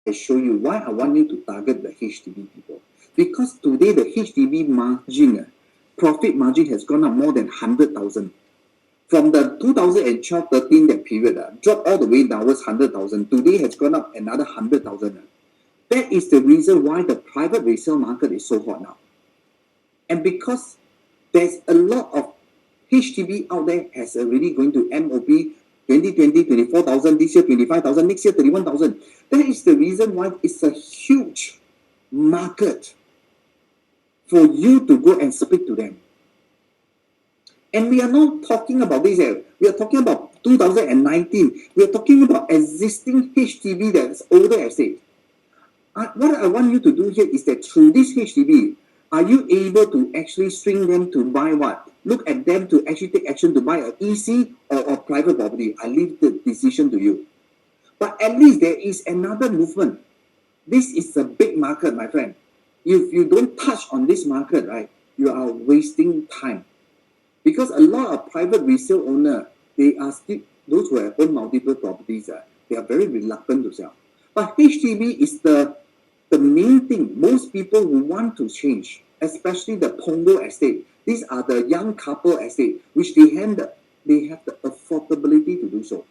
I show you why I want you to target the HDB people. Because today the HDB margin, profit margin has gone up more than 100,000. From the 2012-13 that period, dropped all the way downwards 100,000. Today has gone up another 100,000. That is the reason why the private resale market is so hot now. And because there's a lot of HDB out there has already going to MOP 2020, 24,000, this year 25,000, next year 31,000. That is the reason why it's a huge market for you to go and speak to them. And we are not talking about this here. We are talking about 2019. We are talking about existing HDB that's older estate. What I want you to do here is that through this HDB, are you able to actually swing them to buy what? Look at them to actually take action to buy an EC or a private property. I leave the decision to you. But at least there is another movement. This is a big market, my friend. If you don't touch on this market, right, you are wasting time. Because a lot of private resale owner, they are still, those who have owned multiple properties, they are very reluctant to sell. But HDB is the main thing. Most people who want to change, especially the Punggol estate, these are the young couple estate, which they have the affordability to do so.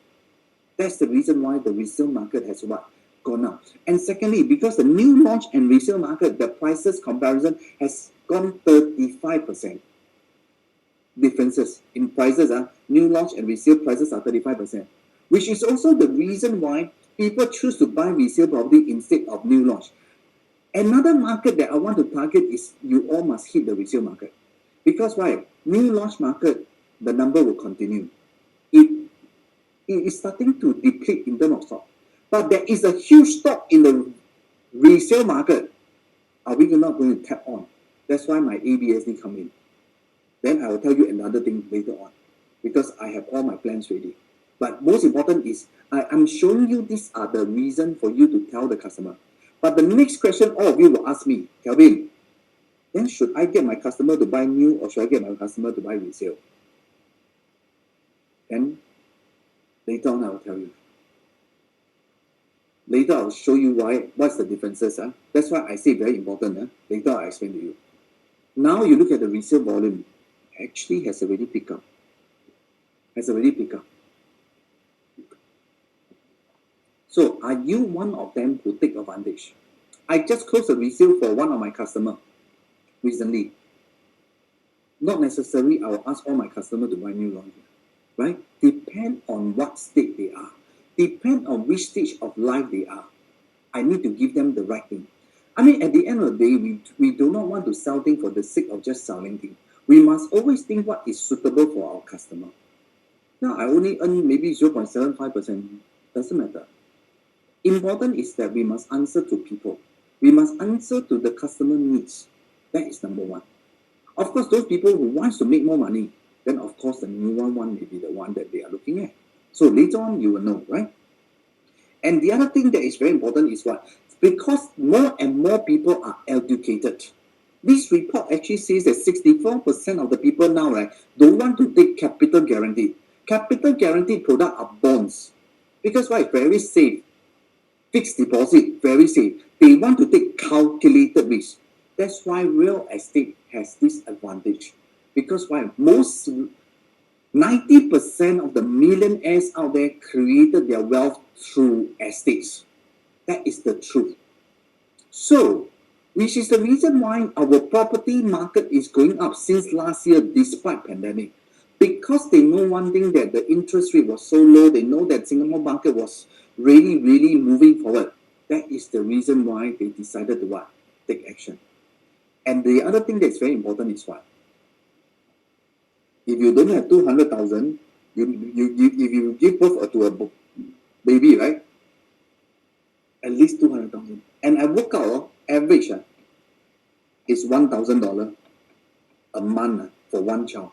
That's the reason why the resale market has what? Gone up. And secondly, because the new launch and resale market, the prices comparison has gone 35%. Differences in prices, new launch and resale prices are 35%, which is also the reason why people choose to buy resale property instead of new launch. Another market that I want to target is you all must hit the resale market. Because why? New launch market, the number will continue. It is starting to deplete in terms of stock. But there is a huge stock in the resale market. Are we not going to tap on? That's why my ABSD come in. Then I will tell you another thing later on, because I have all my plans ready. But most important is, I'm showing you these are the reason for you to tell the customer. But the next question all of you will ask me, Kelvin, then should I get my customer to buy new or should I get my customer to buy resale? Then later on I will tell you. Later I'll show you what's the differences. That's why I say very important. Later I'll explain to you. Now you look at the resale volume. Actually has already picked up. So are you one of them who take advantage? I just closed a resale for one of my customer recently. Not necessarily I will ask all my customers to buy new launch, right? Depend on what state they are. Depend on which stage of life they are. I need to give them the right thing. I mean, at the end of the day, we do not want to sell things for the sake of just selling things. We must always think what is suitable for our customer. Now, I only earn maybe 0.75%. Doesn't matter. Important is that we must answer to people. We must answer to the customer needs. That is number one. Of course, those people who want to make more money, then of course the newer one may be the one that they are looking at. So later on, you will know, right? And the other thing that is very important is what? Because more and more people are educated. This report actually says that 64% of the people now, right, don't want to take capital guarantee. Capital guarantee product are bonds. Because why? Very safe. Fixed deposit, very safe. They want to take calculated risk. That's why real estate has this advantage. Because why? 90% of the millionaires out there created their wealth through estates. That is the truth. So, which is the reason why our property market is going up since last year despite pandemic. Because they know one thing, that the interest rate was so low, they know that Singapore market was really, really moving forward. That is the reason why they decided to what? Take action. And the other thing that's very important is what? If you don't have 200,000, if you give birth to a baby, right? At least 200,000. And I work out, average is $1,000 a month for one child.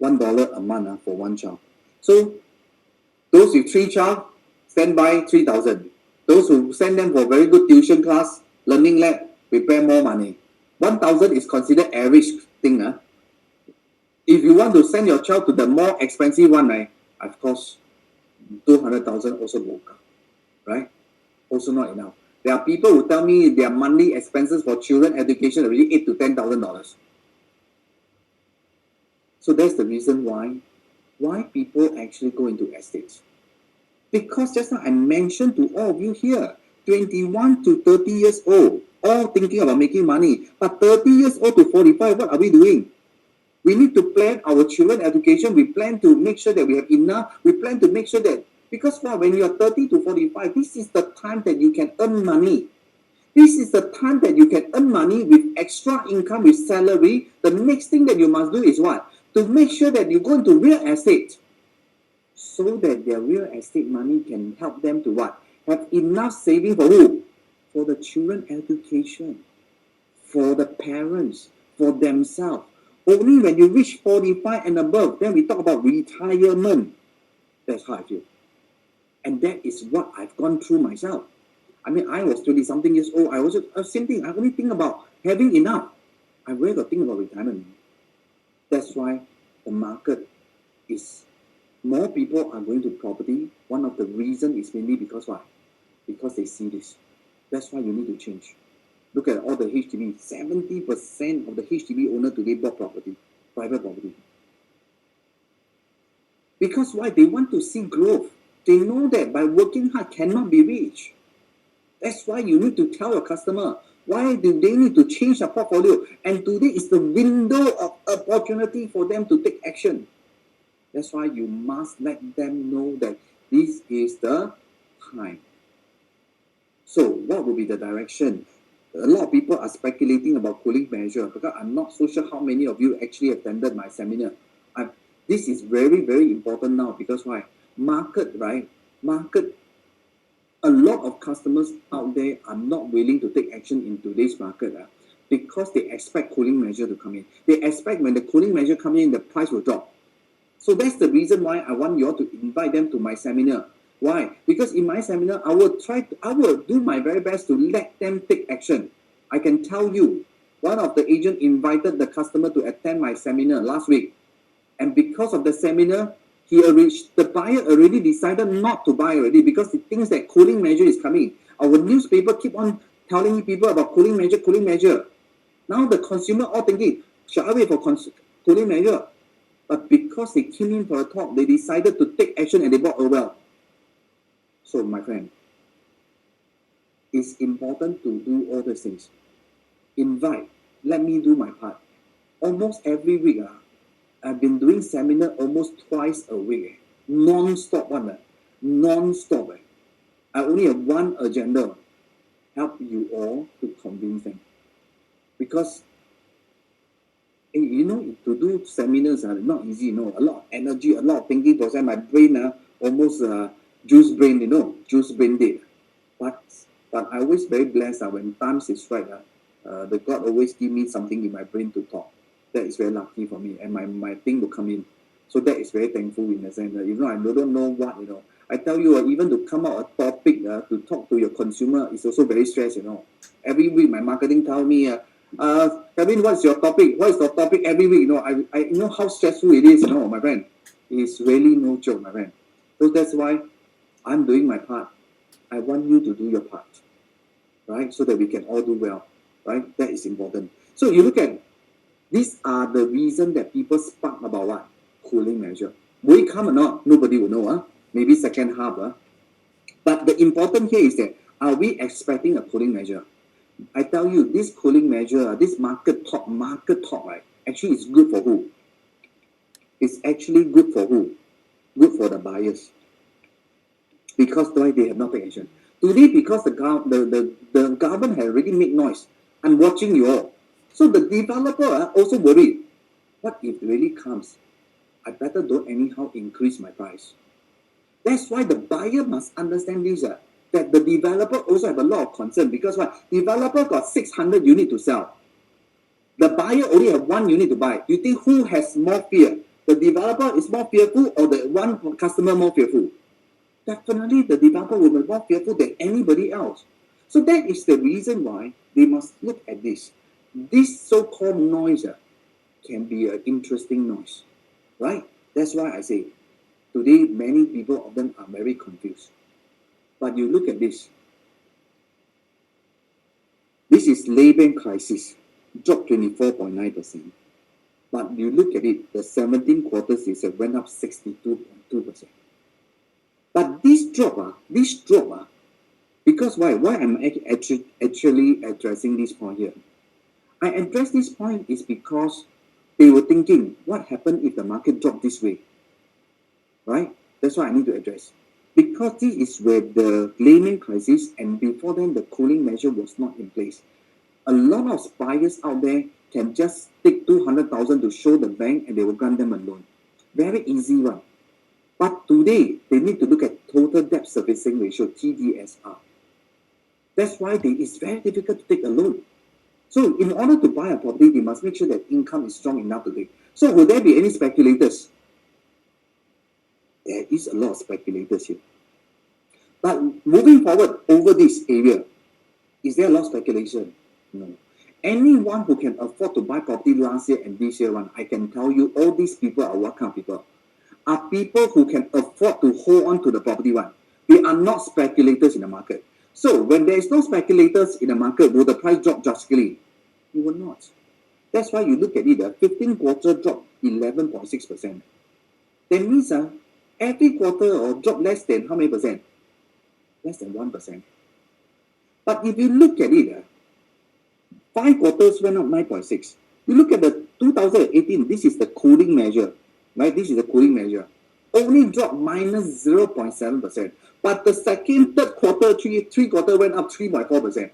$1 a month for one child. So those with 3 child, stand by 3,000. Those who send them for very good tuition class, learning lab, prepare more money. 1,000 is considered average thing. If you want to send your child to the more expensive one, right? Of course, 200,000 also won't come, right? Also not enough. There are people who tell me their monthly expenses for children education already $8,000 to $10,000. So that's the reason why people actually go into estates. Because just now I mentioned to all of you here, 21 to 30 years old, all thinking about making money. But 30 years old to 45, what are we doing? We need to plan our children education. We plan to make sure that we have enough. We plan to make sure that, because when you're 30 to 45, this is the time that you can earn money. This is the time that you can earn money with extra income, with salary. The next thing that you must do is what? To make sure that you go into real estate, so that their real estate money can help them to what? Have enough saving for who? For the children education, for the parents, for themselves. Only when you reach 45 and above, then we talk about retirement. That's how I feel. And that is what I've gone through myself. I mean, I was 20 something years old. I was same thing. I only think about having enough. I really got to think about retirement. That's why the market is, more people are going to property. One of the reasons is mainly because why? Because they see this. That's why you need to change. Look at all the HDB. 70% of the HDB owner today bought property, private property. Because why? They want to see growth. They know that by working hard cannot be rich. That's why you need to tell your customer, why do they need to change their portfolio? And today is the window of opportunity for them to take action. That's why you must let them know that this is the time. So what will be the direction? A lot of people are speculating about cooling measure, because I'm not so sure how many of you actually attended my seminar. This is very, very important now, because why? Market, right? Market, a lot of customers out there are not willing to take action in today's market because they expect cooling measure to come in. They expect when the cooling measure comes in, the price will drop. So that's the reason why I want you all to invite them to my seminar. Why? Because in my seminar, I will do my very best to let them take action. I can tell you, one of the agent invited the customer to attend my seminar last week. And because of the seminar, the buyer already decided not to buy already, because he thinks that cooling measure is coming. Our newspaper keep on telling people about cooling measure, cooling measure. Now the consumer all thinking, shall I wait for cooling measure? But because they came in for a talk, they decided to take action and they bought well. So my friend, it's important to do all these things. Invite, let me do my part. Almost every week, I've been doing seminar almost twice a week. Non-stop one. Non-stop. I only have one agenda. Help you all to convince them. Because you know, to do seminars are not easy, you know. A lot of energy, a lot of thinking process. My brain almost juice brain, you know, juice brain dead. But I always very blessed when times is right. The God always give me something in my brain to talk. That is very lucky for me, and my thing will come in. So that is very thankful in the sense that, you know, I don't know what, you know. I tell you, even to come out a topic to talk to your consumer is also very stressed, you know. Every week, my marketing tell me, Kevin, what's your topic? What is the topic every week? You know, I know how stressful it is, you know, my friend. It's really no joke, my friend. So that's why I'm doing my part. I want you to do your part, right? So that we can all do well, right? That is important. So you look at, these are the reason that people spark about what? Cooling measure. Will it come or not? Nobody will know. Maybe second half. But the important here is that, are we expecting a cooling measure? I tell you, this cooling measure, this market talk, right? Actually, it's good for who? It's actually good for who? Good for the buyers. Because why? They have not taken action. Today, because the government has already made noise. I'm watching you all. So the developer also worried. What if it really comes? I better don't anyhow increase my price. That's why the buyer must understand this, that the developer also have a lot of concern, because what? Developer got 600 units to sell. The buyer only have 1 unit to buy. You think who has more fear? The developer is more fearful, or the one customer more fearful? Definitely the developer will be more fearful than anybody else. So that is the reason why they must look at this. This so-called noise can be an interesting noise, right? That's why I say, today many people of them are very confused. But you look at this, This is Laybank crisis, dropped 24.9%. But you look at it, the 17 quarters is went up 62.2%. But this drop, because why? Why I'm actually addressing this point here? I address this point is because they were thinking, what happened if the market dropped this way? Right? That's why I need to address. Because this is where the Lehman crisis and before then the cooling measure was not in place. A lot of buyers out there can just take 200,000 to show the bank and they will grant them a loan. Very easy one. But today, they need to look at total debt servicing ratio, TDSR. That's why it's very difficult to take a loan. So in order to buy a property, they must make sure that income is strong enough to take. So will there be any speculators? There is a lot of speculators here. But moving forward over this area, is there a lot of speculation? No. Anyone who can afford to buy property last year and this year one, I can tell you all these people are what kind of people? Are people who can afford to hold on to the property one. They are not speculators in the market. So when there is no speculators in the market, will the price drop drastically? It will not. That's why you look at it, the 15 quarter drop 11.6%. That means every quarter or drop less than how many percent? Less than 1%. But if you look at it, 5 quarters went up 9.6. You look at the 2018, this is the cooling measure, right? This is the cooling measure. Only dropped minus 0.7%. But the second, third quarter, three quarter went up 3.4%.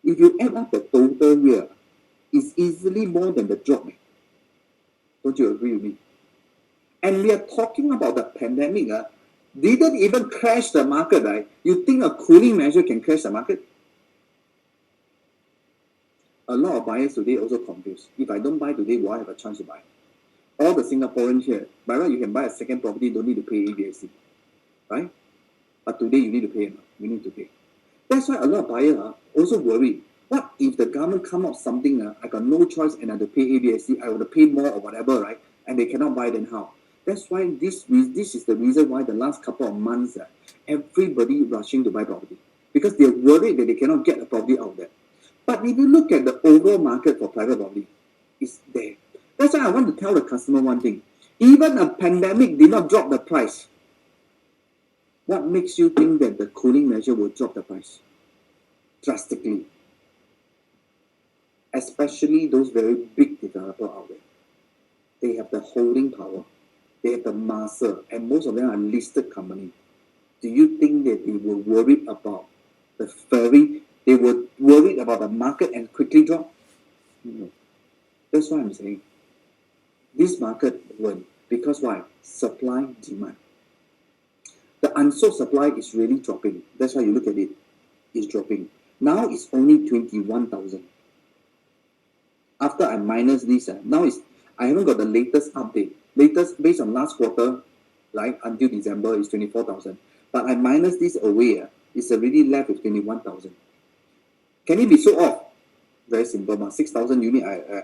If you add up the total here, it's easily more than the drop. Don't you agree with me? And we are talking about the pandemic. Didn't even crash the market, right? You think a cooling measure can crash the market? A lot of buyers today also confused. If I don't buy today, will I have a chance to buy? All the Singaporeans here, by right, you can buy a second property, don't need to pay ABSC, right? But today you need to pay. You need to pay. That's why a lot of buyers also worry. What if the government come up something, I got no choice and I have to pay ABSC, I have to pay more or whatever, right? And they cannot buy, then how? That's why this is the reason why the last couple of months, everybody rushing to buy property. Because they're worried that they cannot get a property out there. But if you look at the overall market for private property, it's there. That's why I want to tell the customer one thing. Even a pandemic did not drop the price. What makes you think that the cooling measure will drop the price drastically? Especially those very big developers out there. They have the holding power. They have the muscle. And most of them are listed companies. Do you think that they were worried about they were worried about the market and quickly drop? No. That's why I'm saying this market won't. Because why? Supply, demand. The unsold supply is really dropping. That's why you look at it. It's dropping. Now it's only 21,000. After I minus this, now I haven't got the latest update. Latest based on last quarter, like until December, is 24,000. But I minus this away, it's already left with 21,000. Can it be sold off? Very simple. 6,000 unit.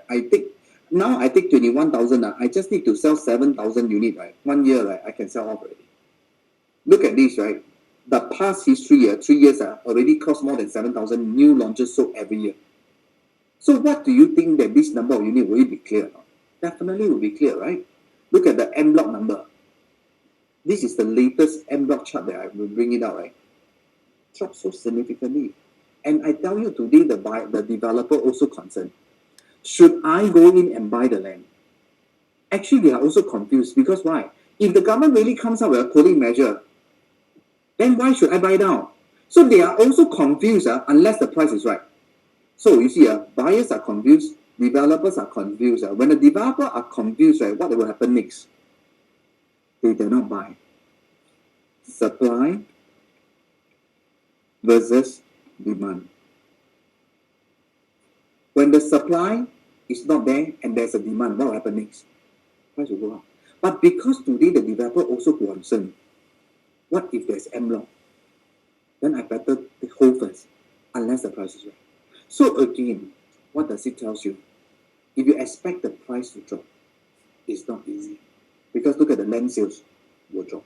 I take 21,000. I just need to sell 7,000 unit. Right, 1 year. Right, I can sell off already. Look at this. Right, the past history. 3 years. Already cost more than 7,000 new launches sold every year. So what do you think that this number of unit will it be clear? Definitely will be clear, right? Look at the M block number. This is the latest M block chart that I will bring it out. Right, dropped so significantly. And I tell you today, the developer also concerned. Should I go in and buy the land? Actually, they are also confused because why? If the government really comes up with a cooling measure, then why should I buy now? So they are also confused unless the price is right. So you see, buyers are confused, developers are confused. When the developer are confused, right, what will happen next? They do not buy. Supply versus demand. When the supply is not there and there's a demand, what will happen next? Price will go up. But because today the developer also concerned, what if there's M block? Then I better hold first, unless the price is right. So again, what does it tell you? If you expect the price to drop, it's not easy. Because look at the land sales will drop.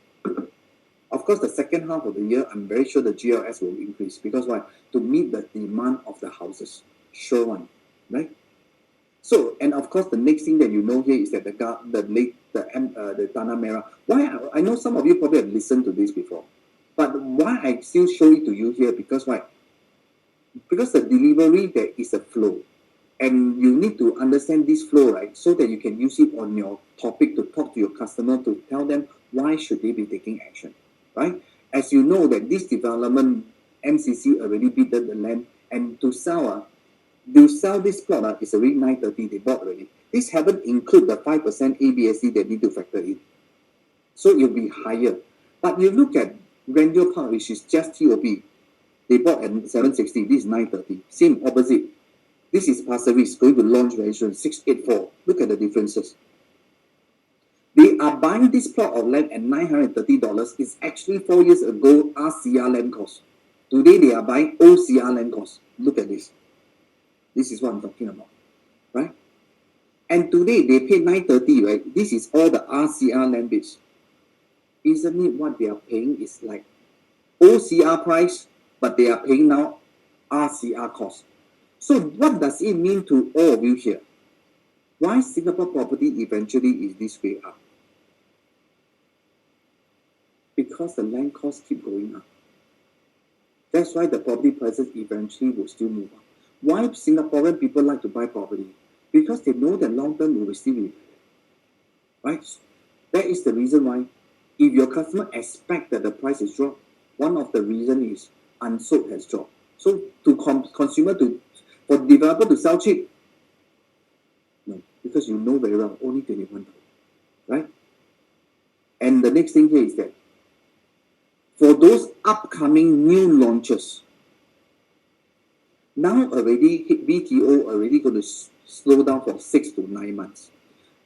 Of of course, the second half of the year, I'm very sure the GLS will increase. Because why? To meet the demand of the houses. Sure one, right? So, and of course, the next thing that you know here is that the Tanah Merah. Why? I know some of you probably have listened to this before, but why I still show it to you here? Because why? Because the delivery, there is a flow, and you need to understand this flow, right? So that you can use it on your topic to talk to your customer to tell them why should they be taking action, right? As you know that this development, MCC already bid the land, and to sell this plot is already 930, they bought already. This haven't include the 5% ABSD they need to factor in. So it'll be higher. But you look at Grandeur Park, which is just TOP, they bought at 760, this is 930. Same opposite. This is Pasir Ris, going to launch very soon, 684. Look at the differences. They are buying this plot of land at $930. It's actually 4 years ago RCR land cost. Today they are buying OCR land cost. Look at this. This is what I'm talking about, right? And today they pay 930, right? This is all the RCR land bids. Isn't it what they are paying is like OCR price, but they are paying now RCR cost. So what does it mean to all of you here? Why Singapore property eventually is this way up? Because the land costs keep going up. That's why the property prices eventually will still move up. Why Singaporean people like to buy property? Because they know that long term will still be, right? That is the reason why if your customer expect that the price is dropped, one of the reason is unsold has dropped. So to for developer to sell cheap, no, because you know very well, only 21,000, right? And the next thing here is that for those upcoming new launches, now already BTO already going to slow down for 6 to 9 months.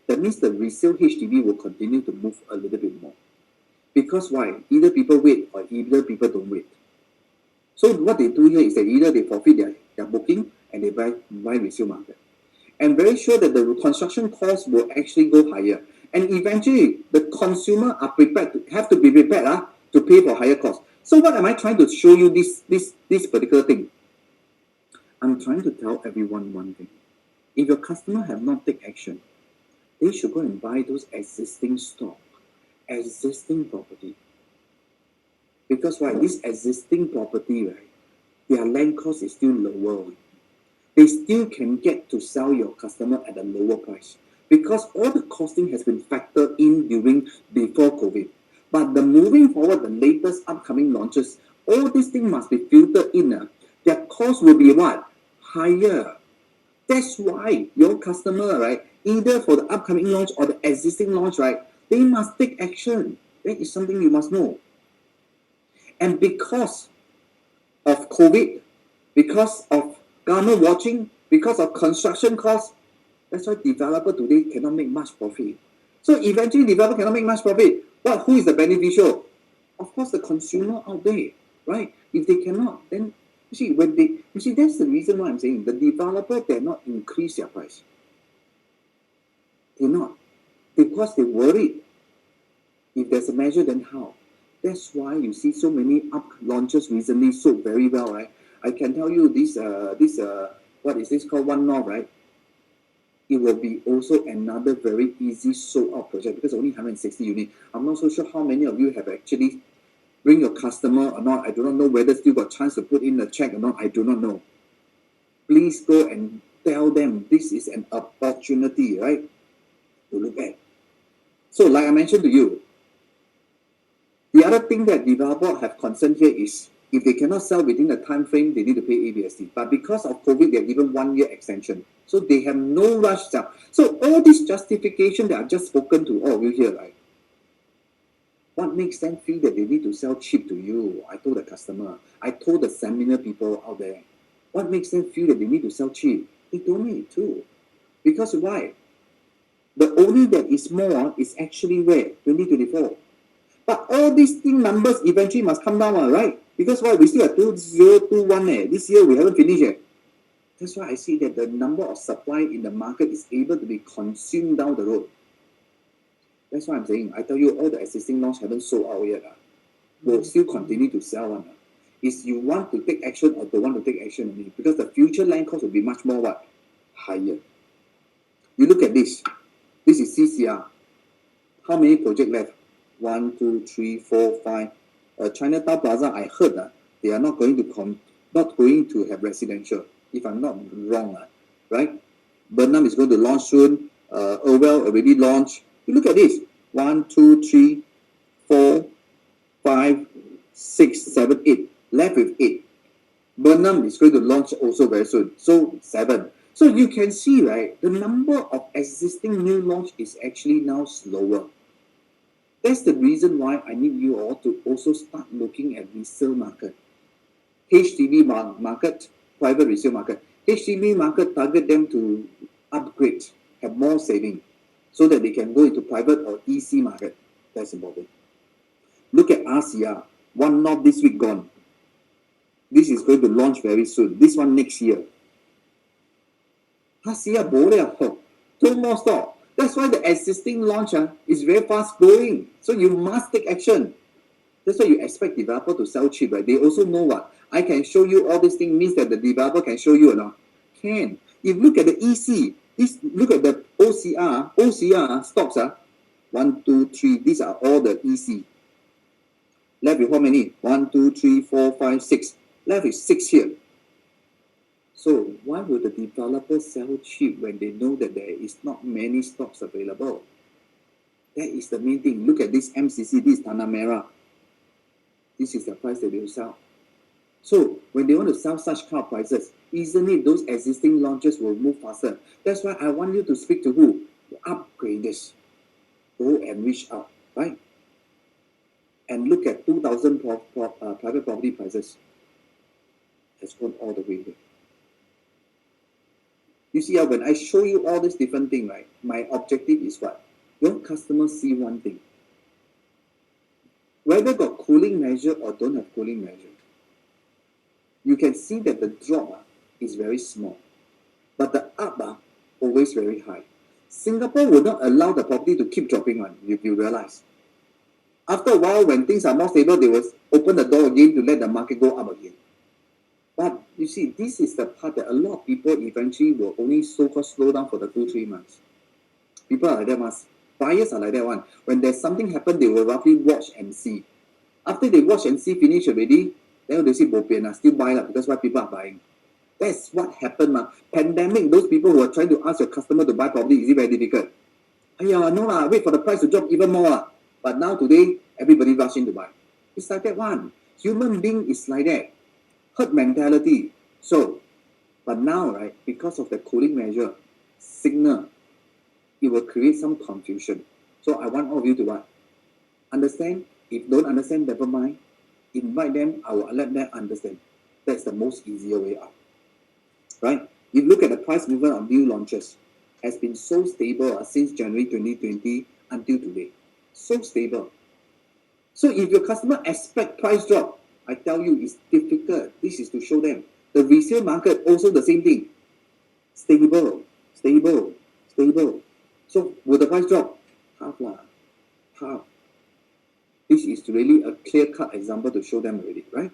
That means the resale HDB will continue to move a little bit more. Because why? Either people wait or either people don't wait. So what they do here is that either they forfeit their booking and they buy resale market. And very sure that the construction costs will actually go higher. And eventually the consumer are prepared to have to be prepared to pay for higher costs. So what am I trying to show you this particular thing? I'm trying to tell everyone one thing. If your customer have not taken action, they should go and buy those existing stock, existing property. Because why? This existing property, right, their land cost is still lower. They still can get to sell your customer at a lower price. Because all the costing has been factored in before COVID. But the moving forward, the latest upcoming launches, all these things must be filtered in. Their cost will be what? Higher. That's why your customer, right, either for the upcoming launch or the existing launch, right, they must take action. That is something you must know. And because of COVID, because of government watching, because of construction costs, that's why developer today cannot make much profit. So eventually developer cannot make much profit. Who is the beneficial? Of course, the consumer out there, right? If they cannot, then you see, that's the reason why I'm saying the developer dare not increase their price. They're not. Because they're worried. If there's a measure, then how? That's why you see so many launches recently sold very well, right? I can tell you this what is this called, One North, right? It will be also another very easy sold out project because only 160 units. I'm not so sure how many of you have actually bring your customer or not. I do not know whether still got chance to put in a check or not. I do not know. Please go and tell them this is an opportunity, right, to look at. So like I mentioned to you, the other thing that developers have concern here is if they cannot sell within the time frame, they need to pay ABSD. But because of COVID, they're given 1 year extension. So they have no rush sell. So all this justification that I've just spoken to all of you here, right? What makes them feel that they need to sell cheap to you? I told the customer. I told the seminar people out there. What makes them feel that they need to sell cheap? They don't need to. Because why? The only that is more is actually where? 2024. But all these thing numbers eventually must come down, right? Because why? We still have 2021. This year we haven't finished yet. That's why I see that the number of supply in the market is able to be consumed down the road. That's why I'm saying. I tell you, all the existing launch haven't sold out yet. will still continue to sell one. Is you want to take action or don't want to take action only, because the future land cost will be much more what? Higher. You look at this. This is CCR. How many projects left? 1, 2, 3, 4, 5. Chinatown Plaza, I heard they are not going to have residential, if I'm not wrong, right? Burnham is going to launch soon. Orwell already launched. You look at this. 1, 2, 3, 4, 5, 6, 7, 8. Left with 8. Burnham is going to launch also very soon. So 7. So you can see, right, the number of existing new launch is actually now slower. That's the reason why I need you all to also start looking at resale market. HDB market, private resale market. HDB market target them to upgrade, have more saving, so that they can go into private or EC market. That's important. Look at RCR. One North this week gone. This is going to launch very soon. This one next year. RCR bo liao. 2 more stock. That's why the existing launch is very fast growing. So you must take action. That's why you expect developer to sell cheap, right? They also know what I can show you all these things means that the developer can show you or not? Can. If you look at the EC, look at the OCR stocks 1, 2, 3. These are all the EC. Left with how many? 1, 2, 3, 4, 5, 6. Left with 6 here. So why would the developer sell cheap when they know that there is not many stocks available? That is the main thing. Look at this MCC, this Tanah Merah. This is the price that they will sell. So when they want to sell such kind of prices, easily those existing launches will move faster. That's why I want you to speak to who? The upgraders. Go and reach out, right? And look at 2000 private property prices. Has gone all the way here. You see, when I show you all these different things, right, my objective is what? Your customers see one thing. Whether got cooling measure or don't have cooling measure, you can see that the drop is very small, but the up always very high. Singapore will not allow the property to keep dropping on, if you realize. After a while, when things are more stable, they will open the door again to let the market go up again. But you see, this is the part that a lot of people eventually will only so-called slow down for the 2-3 months. People are like that, buyers are like that one. When there's something happen, they will roughly watch and see. After they watch and see finish already, then they see bopian, still buy because why people are buying. That's what happened. Pandemic, those people who are trying to ask your customer to buy property, is it very difficult? No wait for the price to drop even more. But now today, everybody rushing to buy. It's like that one. Human being is like that. Herd mentality. So, but now, right, because of the cooling measure, signal, it will create some confusion. So I want all of you to what? Understand. If don't understand, never mind. Invite them, I will let them understand. That's the most easier way out. Right? If you look at the price movement of new launches, has been so stable since January 2020 until today. So stable. So if your customer expect price drop, I tell you it's difficult. This is to show them. The resale market also the same thing. Stable, stable, stable. So will the price drop? Half lah. Half. This is really a clear-cut example to show them already, right?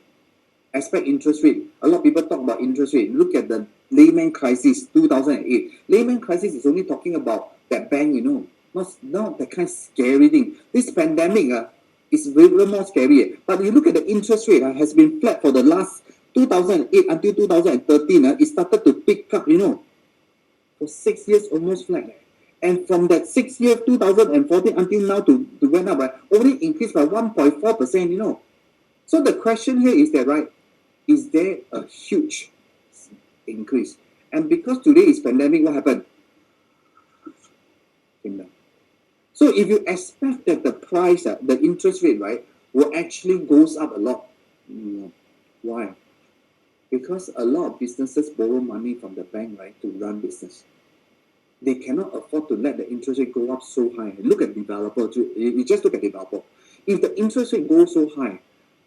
Expect interest rate. A lot of people talk about interest rate. Look at the Lehman crisis, 2008. Lehman crisis is only talking about that bank, not that kind of scary thing. This pandemic is very more scary. But you look at the interest rate has been flat for the last 2008 until 2013. It started to pick up, for 6 years almost flat. And from that 6 years, 2014 until now to went up, only increased by 1.4%, So the question here is that, right, is there a huge increase? And because today is pandemic, what happened? So if you expect that the price, the interest rate, right, will actually goes up a lot. Why? Because a lot of businesses borrow money from the bank, right, to run business. They cannot afford to let the interest rate go up so high. Look at developer. You just look at developer. If the interest rate goes so high,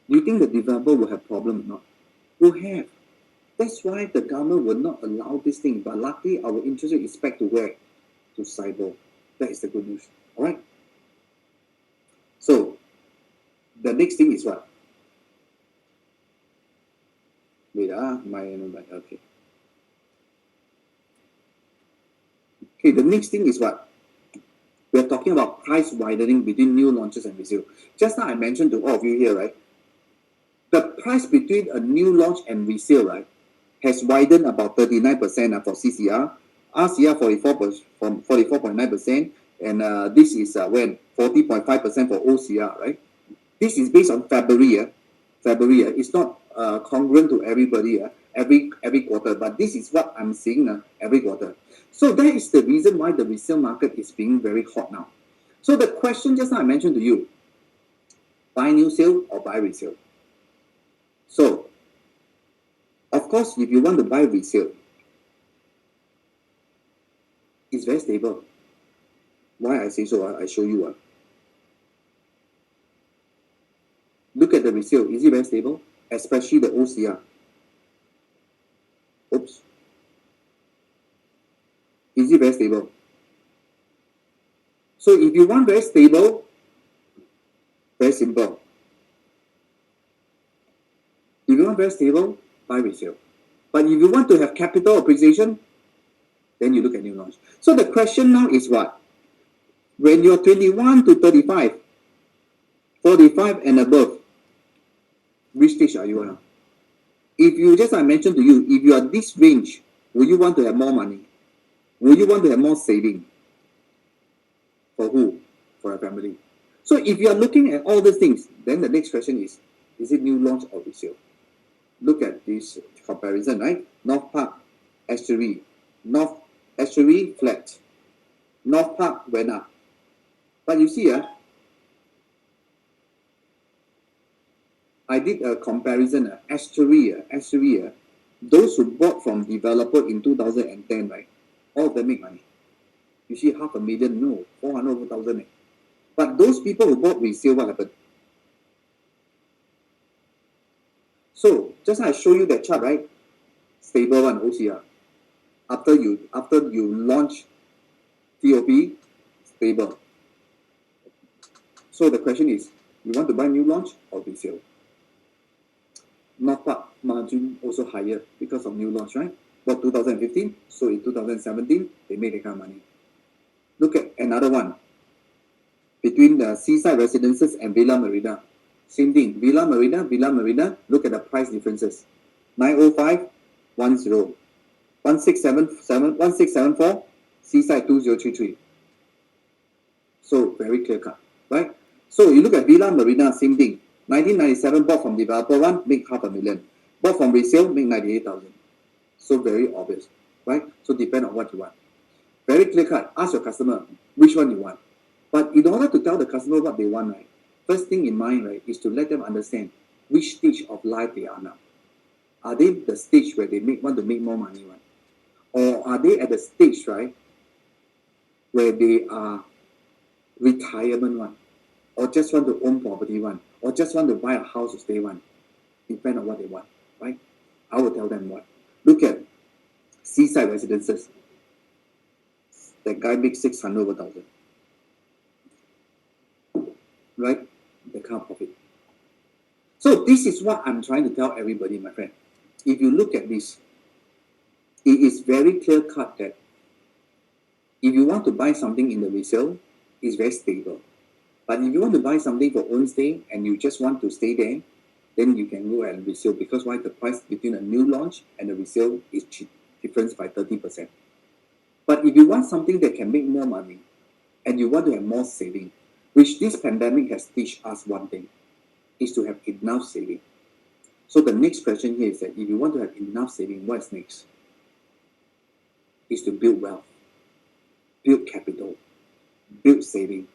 do you think the developer will have problem or not? Will have. That's why the government will not allow this thing. But luckily, our interest rate is back to where? To SIBOR. That is the good news. All right? So, the next thing is what? Wait, okay. Okay, the next thing is what? We're talking about price widening between new launches and resale. Just now I mentioned to all of you here, right? The price between a new launch and resale, right, has widened about 39% for CCR, RCR 44.9%, and this is when 40.5% for OCR, right? This is based on February. February. It's not congruent to everybody every quarter, but this is what I'm seeing every quarter. So that is the reason why the resale market is being very hot now. So the question just now I mentioned to you, buy new sale or buy resale. So, of course, if you want to buy resale, it's very stable. Why I say so? I show you. Look at the resale. Is it very stable? Especially the OCR. Oops. Is it very stable? So if you want very stable, very simple. If you want very stable, buy resale. But if you want to have capital appreciation, then you look at new launch. So the question now is what? When you're 21 to 35, 45 and above, which stage are you on? If you, just I mentioned to you, if you are this range, will you want to have more money? Will you want to have more saving? For who? For your family. So if you are looking at all these things, then the next question is it new launch or resale? Look at this comparison, right? North Park, Estuary. North Estuary, flat. North Park went up. But you see, I did a comparison, Estuary, those who bought from developer in 2010, right? All of them make money. You see, 500,000, no, 400,000. But those people who bought resale, what happened? So, just I show you that chart, right? Stable one, OCR. After you launch TOP, stable. So the question is, you want to buy new launch or resale? North Park margin also higher because of new launch, right? Bought 2015, so in 2017, they made that kind of money. Look at another one. Between the Seaside Residences and Villa Marina. Same thing. Villa Marina, look at the price differences. 905, 10. 1674, Seaside 2033. So very clear cut, right? So you look at Villa Marina, same thing. 1997 bought from developer one, make 500,000. Bought from resale, make 98,000. So very obvious, right? So depend on what you want. Very clear cut. Ask your customer which one you want. But in order to tell the customer what they want, right, first thing in mind, right, is to let them understand which stage of life they are now. Are they the stage where they want to make more money, right? Or are they at the stage, right, where they are retirement one, or just want to own property one, or just want to buy a house to stay one? Depend on what they want, right? I will tell them what. Look at Seaside Residences. That guy makes 600,000. Right? The kind of profit. So this is what I'm trying to tell everybody, my friend. If you look at this, it is very clear cut that if you want to buy something in the resale, it's very stable. But if you want to buy something for own stay and you just want to stay there, then you can go and resale, because why? The price between a new launch and a resale is cheap, difference by 30%. But if you want something that can make more money and you want to have more saving, which this pandemic has teach us one thing, is to have enough saving. So the next question here is that if you want to have enough saving, what's next? Is to build wealth, build capital, build saving.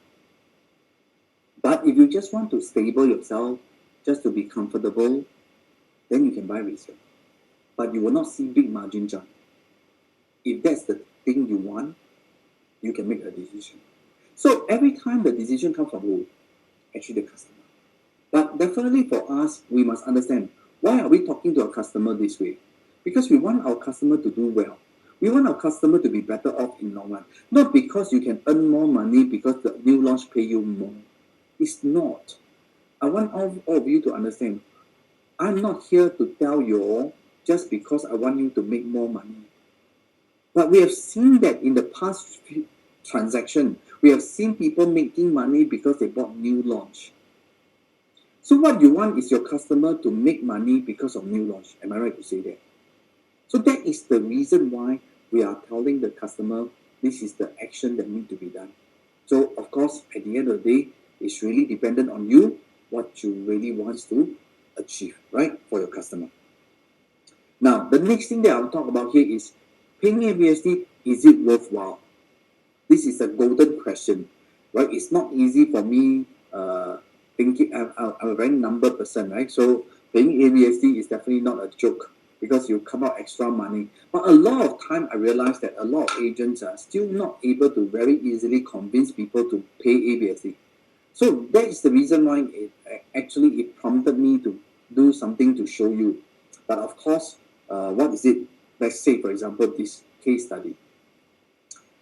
But if you just want to stable yourself, just to be comfortable, then you can buy resale. But you will not see big margin jump. If that's the thing you want, you can make a decision. So every time the decision comes from who? Actually the customer. But definitely for us, we must understand, why are we talking to our customer this way? Because we want our customer to do well. We want our customer to be better off in long run. Not because you can earn more money because the new launch pay you more. It's not. I want all of you to understand. I'm not here to tell you all just because I want you to make more money. But we have seen that in the past few transaction, we have seen people making money because they bought new launch. So what you want is your customer to make money because of new launch. Am I right to say that? So that is the reason why we are telling the customer this is the action that need to be done. So of course, at the end of the day, it's really dependent on you what you really want to achieve, right, for your customer. Now, the next thing that I'll talk about here is paying ABSD, is it worthwhile? This is a golden question, right? It's not easy for me thinking, I'm a very number person, right? So paying ABSD is definitely not a joke because you come out extra money. But a lot of time I realize that a lot of agents are still not able to very easily convince people to pay ABSD. So that is the reason why it prompted me to do something to show you. But of course, what is it? Let's say, for example, this case study.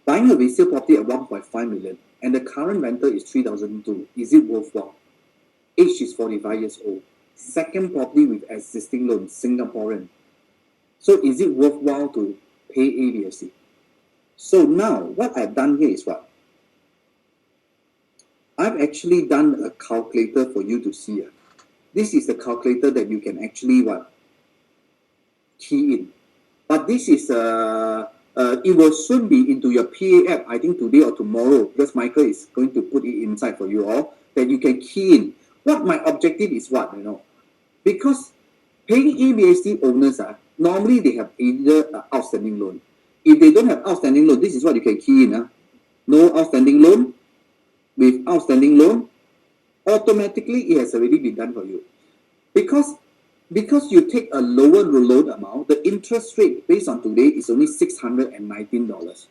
Buying a resale property at 1.5 million and the current rental is 3,002. Is it worthwhile? Age is 45 years old. Second property with existing loan, Singaporean. So is it worthwhile to pay ABSD? So now what I've done here is what? I've actually done a calculator for you to see. This is the calculator that you can actually what? Key in. But this is it will soon be into your PA app, I think today or tomorrow, because Michael is going to put it inside for you all, that you can key in. What my objective is what, because paying ABSD owners, normally they have either outstanding loan. If they don't have outstanding loan, this is what you can key in. No outstanding loan, with outstanding loan, automatically it has already been done for you. Because you take a lower loan amount, the interest rate based on today is only $619.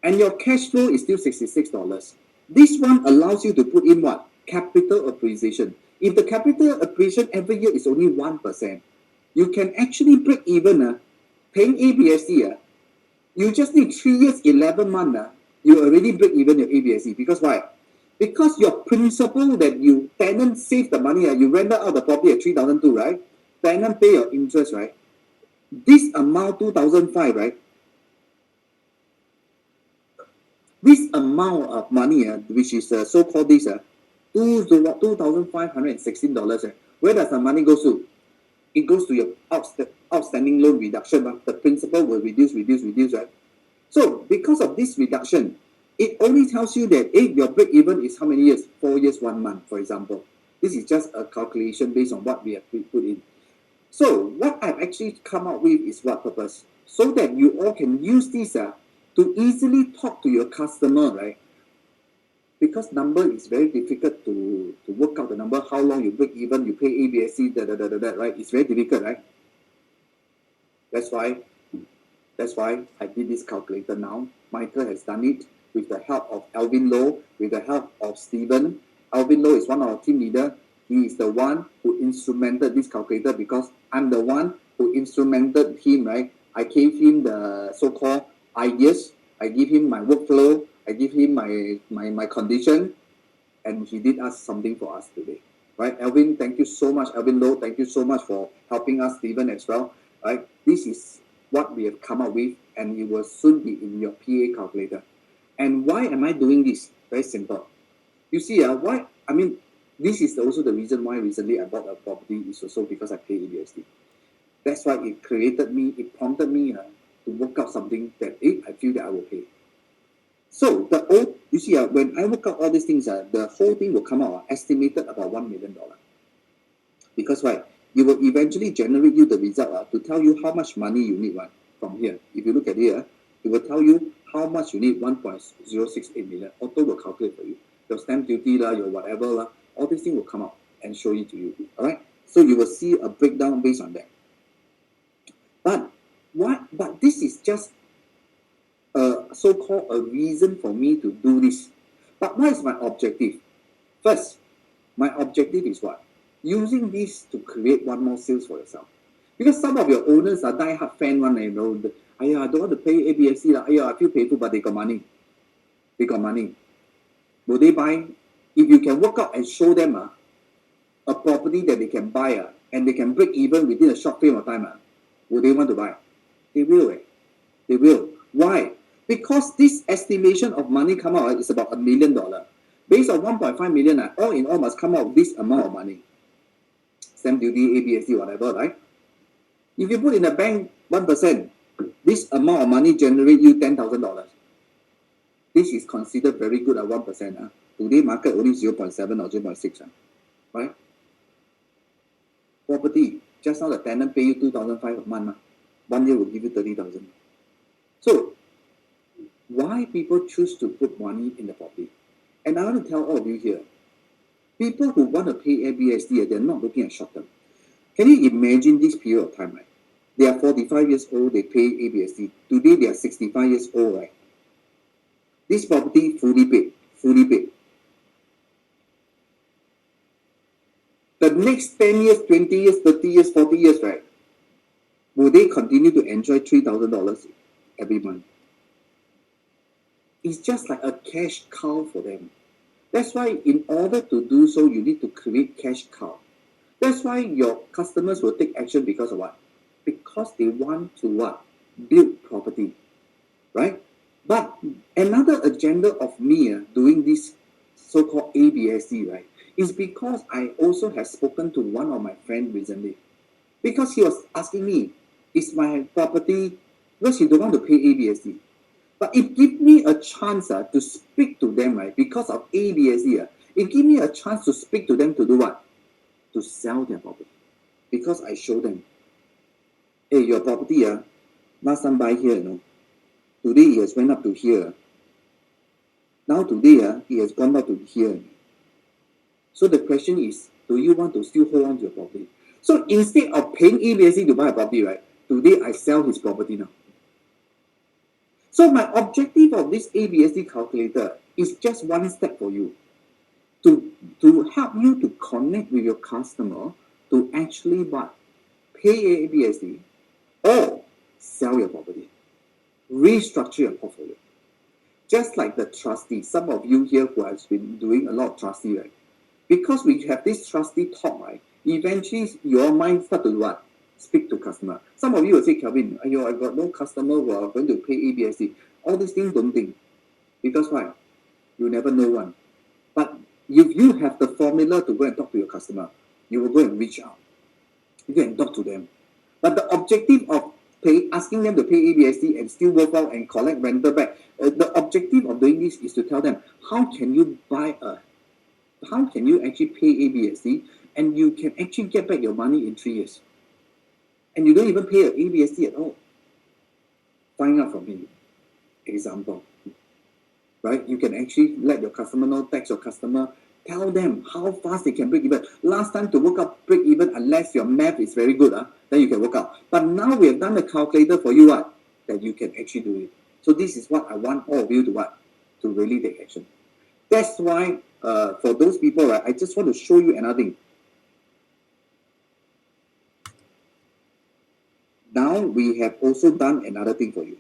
And your cash flow is still $66. This one allows you to put in what? Capital appreciation. If the capital appreciation every year is only 1%, you can actually break even paying ABSD. You just need 3 years, 11 months. You already break even your ABSD. Because why? Because your principal that you tenant save the money, you rent out the property at 3,002, right? Tenant pay your interest, right? This amount 2,005, right? This amount of money, which is so-called this $2,516, where does the money go to? It goes to your outstanding loan reduction. The principal will reduce, right? So because of this reduction, it only tells you that your break even is how many years? 4 years, 1 month, for example. This is just a calculation based on what we have put in. So what I've actually come up with is what purpose? So that you all can use this to easily talk to your customer, right? Because number is very difficult to work out the number, how long you break even, you pay ABSC, right? It's very difficult, right? That's why I did this calculator now. Michael has done it with the help of Alvin Low, with the help of Stephen. Alvin Low is one of our team leader. He is the one who instrumented this calculator because I'm the one who instrumented him, right? I gave him the so-called ideas. I give him my workflow. I give him my condition. And he did us something for us today. Right? Alvin, thank you so much. Alvin Low, thank you so much for helping us, Stephen, as well. Right? This is what we have come up with, and it will soon be in your PA calculator. And why am I doing this? Very simple. You see, this is also the reason why recently I bought a property is also because I pay ABSD. That's why it prompted me to work out something that I feel that I will pay. So you see, when I work out all these things, the whole thing will come out estimated about $1 million. Because why? It will eventually generate you the result to tell you how much money you need from here. If you look at here, it will tell you how much you need, 1.068 million. Auto will calculate for you. Your stamp duty, your whatever, all these things will come out and show it to you. All right? So you will see a breakdown based on that. But this is just so-called a reason for me to do this. But what is my objective? First, my objective is what? Using this to create one more sales for yourself. Because some of your owners are die-hard fan one, I don't want to pay ABSC, I feel painful, but they got money. They got money. Will they buy? If you can work out and show them, a property that they can buy and they can break even within a short frame of time, would they want to buy? They will. They will. Why? Because this estimation of money come out is about $1 million. Based on 1.5 million, all in all must come out this amount of money. Stamp duty, ABSD, whatever, right? If you put in the bank 1%, this amount of money generate you $10,000. This is considered very good at 1%. Today market only 0.7 or 0.6. Right? Property, just now the tenant pay you 2,500 a month. 1 year will give you 30,000. So, why people choose to put money in the property? And I want to tell all of you here, people who want to pay ABSD, they're not looking at short term. Can you imagine this period of time, right? They are 45 years old, they pay ABSD. Today they are 65 years old, right? This property fully paid. The next 10 years, 20 years, 30 years, 40 years, right? Will they continue to enjoy $3,000 every month? It's just like a cash cow for them. That's why in order to do so, you need to create cash cow. That's why your customers will take action because of what? Because they want to what? Build property, right? But another agenda of me doing this so-called ABSD, right, is because I also have spoken to one of my friends recently. Because he was asking me, is my property, because he don't want to pay ABSD. But it gives me a chance to speak to them, right? Because of ABSD, it gives me a chance to speak to them to do what? To sell their property. Because I show them, hey, your property, last time buy here, today it has went up to here. Now today, it has gone up to here. So the question is, do you want to still hold on to your property? So instead of paying ABSD to buy a property, right? Today I sell his property now. So my objective of this ABSD calculator is just one step for you. To help you to connect with your customer to actually what? Pay ABSD or sell your property. Restructure your portfolio. Just like the trustee, some of you here who has been doing a lot of trustee, right? Because we have this trustee talk, right? Eventually your mind start to what? Speak to customer. Some of you will say, Kelvin, I got no customer who are going to pay ABSD. All these things don't think. Because why? You never know one. But if you have the formula to go and talk to your customer, you will go and reach out. You go and talk to them. But the objective of asking them to pay ABSD and still work out and collect rental back, the objective of doing this is to tell them, how can you actually pay ABSD and you can actually get back your money in 3 years? And you don't even pay an ABSD at all. Find out from me. Example. Right? You can actually let your customer know, text your customer, tell them how fast they can break even. Last time to work out break even, unless your math is very good, then you can work out. But now we have done the calculator for you, that you can actually do it. So this is what I want all of you to what? To really take action. That's why for those people, I just want to show you another thing. Now we have also done another thing for you.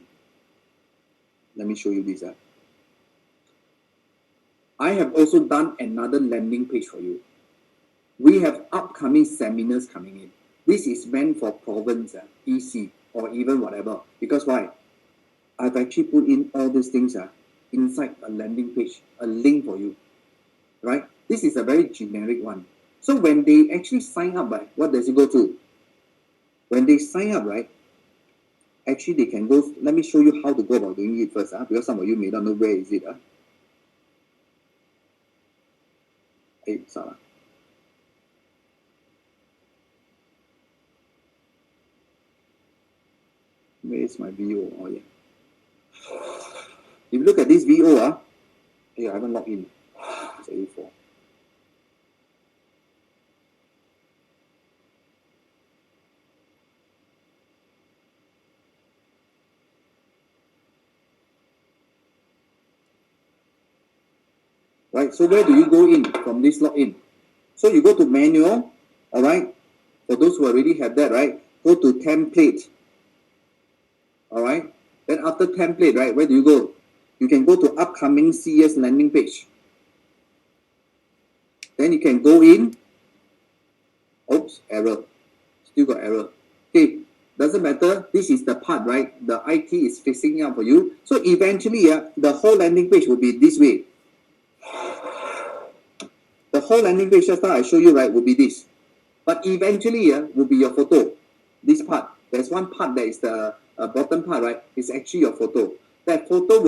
Let me show you this. I have also done another landing page for you. We have upcoming seminars coming in. This is meant for province, EC, or even whatever. Because why? I've actually put in all these things inside a landing page, a link for you. Right? This is a very generic one. So when they actually sign up, what does it go to? When they sign up, right, actually they can go, let me show you how to go about doing it first, because some of you may not know where is it. Hey, Sarah. Where is my VO? Oh, yeah. If you look at this VO, hey, I haven't logged in. It's A4. Right, so where do you go in from this login? So you go to manual, all right? For those who already have that, right? Go to template, all right? Then after template, right, where do you go? You can go to upcoming CS landing page. Then you can go in, Oops, error. Still got error. Okay, doesn't matter. This is the part, right? The IT is fixing it up for you. So eventually, the whole landing page will be this way. The whole landing page just now I show you, right, will be this. But eventually, will be your photo. This part. There's one part that is the bottom part, right? It's actually your photo. That photo will